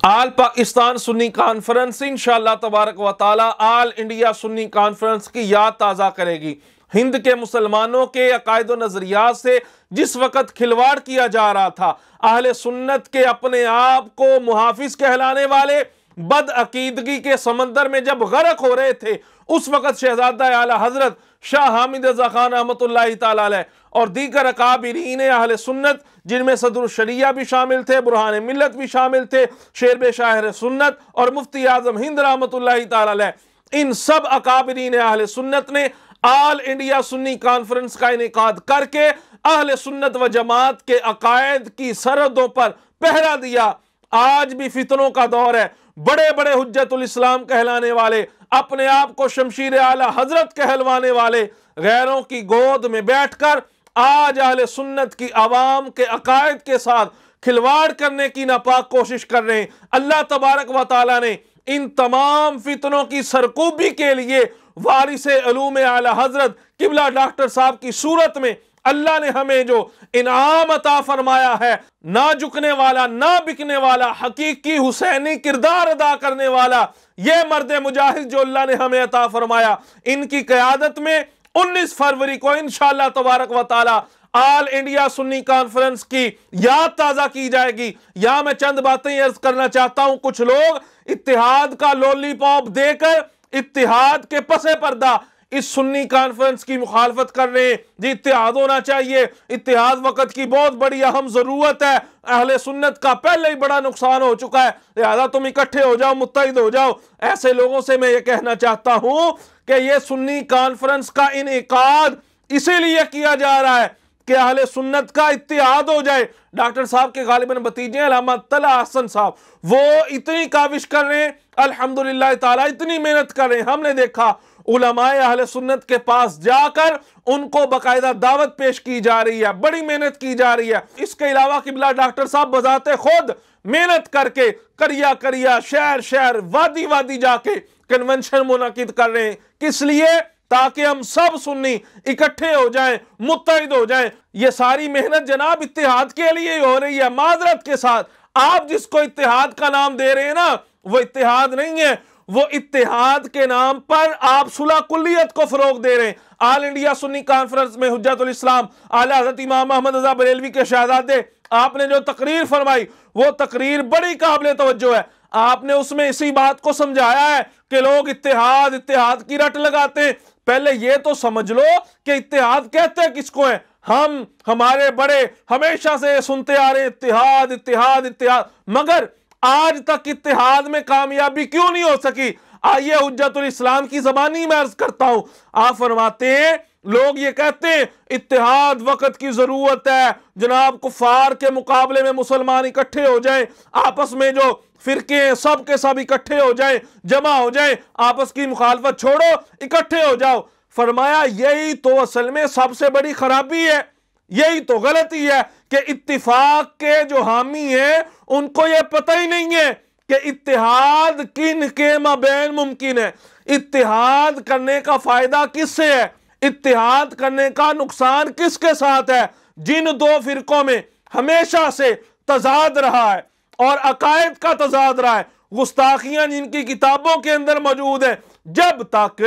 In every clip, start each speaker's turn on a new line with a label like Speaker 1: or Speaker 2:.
Speaker 1: آل پاکستان سنی conference انشاءاللہ تبارک و تعالی آل انڈیا سنی کانفرنس کی یاد تازہ کرے گی۔ ہند کے مسلمانوں کے عقائد و نظریات سے جس وقت کھلواڑ کیا جا رہا تھا، اہل سنت کے اپنے آپ کو محافظ کہلانے والے بد عقیدگی کے سمندر میں جب غرق ہو رہے تھے، اس وقت شہزادہ اعلیٰ حضرت شاہ حامد رضا خان رحمۃ اللہ تعالی علیہ اور دیگر اکابرین اہل سنت، جن میں صدر الشریعہ بھی شامل تھے، برہان ملت بھی شامل تھے، شیر شاہر سنت اور مفتی اعظم ہند رحمۃ اللہ تعالی علیہ، ان سب اکابرین اہل سنت نے آل انڈیا سنی کانفرنس کا انعقاد کر کے اہل سنت و جماعت کے عقائد کی سرحدوں پر پہرا دیا۔ آج بھی فتنوں کا دور ہے، بڑے بڑے حجت الاسلام کہلانے والے، اپنے آپ کو شمشیر اعلیٰ حضرت کہلوانے والے، غیروں کی گود میں بیٹھ کر آج اہل سنت کی عوام کے عقائد کے ساتھ کھلواڑ کرنے کی ناپاک کوشش کر رہے ہیں۔ اللہ تبارک و تعالیٰ نے ان تمام فتنوں کی سرکوبی کے لیے وارث علوم اعلیٰ حضرت قبلہ ڈاکٹر صاحب کی صورت میں اللہ نے ہمیں جو انعام عطا فرمایا ہے، نہ جھکنے والا، نہ بکنے والا، حقیقی حسینی کردار ادا کرنے والا، یہ مرد مجاہد جو اللہ نے ہمیں عطا فرمایا، ان کی قیادت میں 19 فروری کو انشاءاللہ تبارک و تعالی آل انڈیا سنی کانفرنس کی یاد تازہ کی جائے گی۔ یہاں میں چند باتیں عرض کرنا چاہتا ہوں۔ کچھ لوگ اتحاد کا لولی پاپ دے کر اتحاد کے پس پردہ اس سنی کانفرنس کی مخالفت کر رہے ہیں۔ جی اتحاد ہونا چاہیے، اتحاد وقت کی بہت بڑی اہم ضرورت ہے، اہل سنت کا پہلے ہی بڑا نقصان ہو چکا ہے، لہذا تم اکٹھے ہو جاؤ، متحد ہو جاؤ۔ ایسے لوگوں سے میں یہ کہنا چاہتا ہوں کہ یہ سنی کانفرنس کا انعقاد اسی لیے کیا جا رہا ہے کہ اہل سنت کا اتحاد ہو جائے۔ ڈاکٹر صاحب کے غالباً بھتیجے علامہ طلعت حسن صاحب وہ اتنی کاوش کر رہے ہیں، الحمدللہ تعالیٰ اتنی محنت کر رہے ہیں۔ ہم نے دیکھا علماء اہل سنت کے پاس جا کر ان کو باقاعدہ دعوت پیش کی جا رہی ہے، بڑی محنت کی جا رہی ہے۔ اس کے علاوہ قبلہ ڈاکٹر صاحب بذات خود محنت کر کے کریا شہر شہر وادی وادی جا کے کنونشن منعقد کر رہے ہیں۔ کس لیے؟ تاکہ ہم سب سنی اکٹھے ہو جائیں، متحد ہو جائیں۔ یہ ساری محنت جناب اتحاد کے لیے ہو رہی ہے۔ معذرت کے ساتھ آپ جس کو اتحاد کا نام دے رہے ہیں نا، وہ اتحاد نہیں ہے، وہ اتحاد کے نام پر آپ صلح کلیت کو فروغ دے رہے ہیں۔ آل انڈیا سنی کانفرنس میں حجت الاسلام اعلیٰ حضرت امام احمد رضا بریلوی کے شہزادے، آپ نے جو تقریر فرمائی وہ تقریر بڑی قابل توجہ ہے۔ آپ نے اس میں اسی بات کو سمجھایا ہے کہ لوگ اتحاد کی رٹ لگاتے ہیں۔ پہلے یہ تو سمجھ لو کہ اتحاد کہتے کس کو ہے؟ ہمارے بڑے ہمیشہ سے سنتے آ رہے ہیں اتحاد، مگر آج تک اتحاد میں کامیابی کیوں نہیں ہو سکی؟ آئیے حجت الاسلام کی زبانی میں عرض کرتا ہوں۔ آپ فرماتے ہیں لوگ یہ کہتے ہیں اتحاد وقت کی ضرورت ہے، جناب کفار کے مقابلے میں مسلمان اکٹھے ہو جائیں، آپس میں جو فرقے ہیں سب کے سب اکٹھے ہو جائیں، جمع ہو جائیں، آپس کی مخالفت چھوڑو، اکٹھے ہو جاؤ۔ فرمایا یہی تو اصل میں سب سے بڑی خرابی ہے، یہی تو غلطی ہے کہ اتفاق کے جو حامی ہیں ان کو یہ پتہ ہی نہیں ہے کہ اتحاد کن کے مابین ممکن ہے، اتحاد کرنے کا فائدہ کس سے ہے، اتحاد کرنے کا نقصان کس کے ساتھ ہے۔ جن دو فرقوں میں ہمیشہ سے تضاد رہا ہے اور عقائد کا تضاد رہا ہے، گستاخیاں جن کی کتابوں کے اندر موجود ہیں، جب تک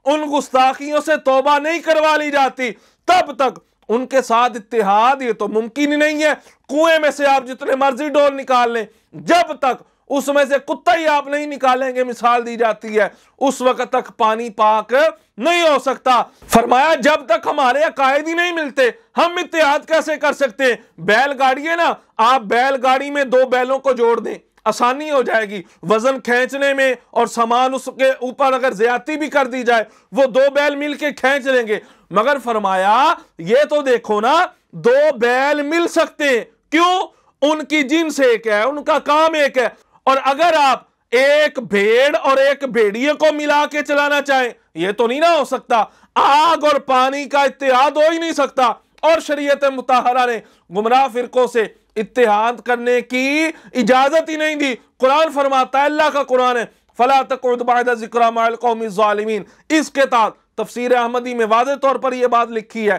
Speaker 1: ان گستاخیوں سے توبہ نہیں کروا لی جاتی تب تک ان کے ساتھ اتحاد یہ تو ممکن ہی نہیں ہے۔ کنویں میں سے آپ جتنے مرضی ڈول نکال لیں، جب تک اس میں سے کتا ہی آپ نہیں نکالیں گے، مثال دی جاتی ہے، اس وقت تک پانی پاک نہیں ہو سکتا۔ فرمایا جب تک ہمارے عقائد ہی نہیں ملتے ہم اتحاد کیسے کر سکتے ہیں؟ بیل گاڑی ہے نا، آپ بیل گاڑی میں دو بیلوں کو جوڑ دیں، آسانی ہو جائے گی وزن کھینچنے میں، اور سامان اس کے اوپر اگر زیادتی بھی کر دی جائے وہ دو بیل مل کے کھینچ لیں گے۔ مگر فرمایا یہ تو دیکھو نا، دو بیل مل سکتے ہیں، کیوں؟ ان کی جنس ایک ہے، ان کا کام ایک ہے۔ اور اگر آپ ایک بھیڑ اور ایک بھیڑیے کو ملا کے چلانا چاہیں، یہ تو نہیں نہ ہو سکتا۔ آگ اور پانی کا اتحاد ہو ہی نہیں سکتا۔ اور شریعت مطہرہ نے گمراہ فرقوں سے اتحاد کرنے کی اجازت ہی نہیں دی۔ قرآن فرماتا ہے، اللہ کا قرآن ہے، فَلَا تَقْعُدْ بَعْدَ ذِكْرَىٰ مَعَ الْقَوْمِ الظَّالِمِينَ۔ اس کے تحت تفسیر احمدی میں واضح طور پر یہ بات لکھی ہے،